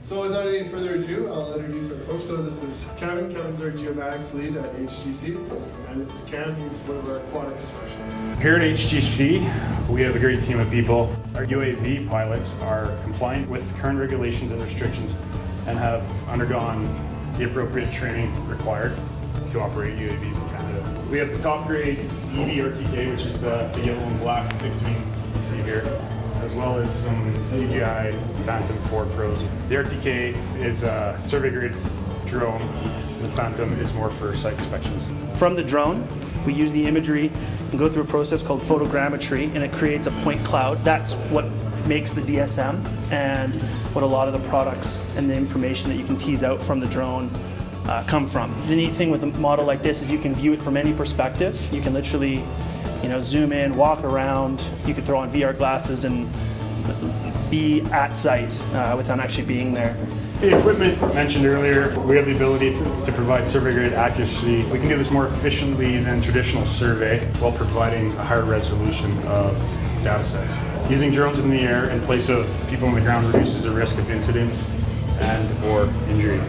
So without any further ado, I'll introduce our folks. So this is Kevin. Kevin's our geomatics lead at HGC. And this is Cam, he's one of our aquatic specialists. Here at HGC, we have a great team of people. Our UAV pilots are compliant with current regulations and restrictions and have undergone the appropriate training required to operate UAVs in Canada. We have the top grade EV-RTK, which is the yellow and black fixed wing you see here, as well as some DJI Phantom 4 Pros. The RTK is a survey grade drone. The Phantom is more for site inspections. From the drone, we use the imagery and go through a process called photogrammetry, and it creates a point cloud. That's what makes the DSM and what a lot of the products and the information that you can tease out from the drone come from. The neat thing with a model like this is you can view it from any perspective. You can literally, zoom in, walk around. You could throw on VR glasses and be at site without actually being there. The equipment mentioned earlier, we have the ability to provide survey grade accuracy. We can do this more efficiently than traditional survey while providing a higher resolution of data sets. Using drones in the air in place of people on the ground reduces the risk of incidents and/or injury.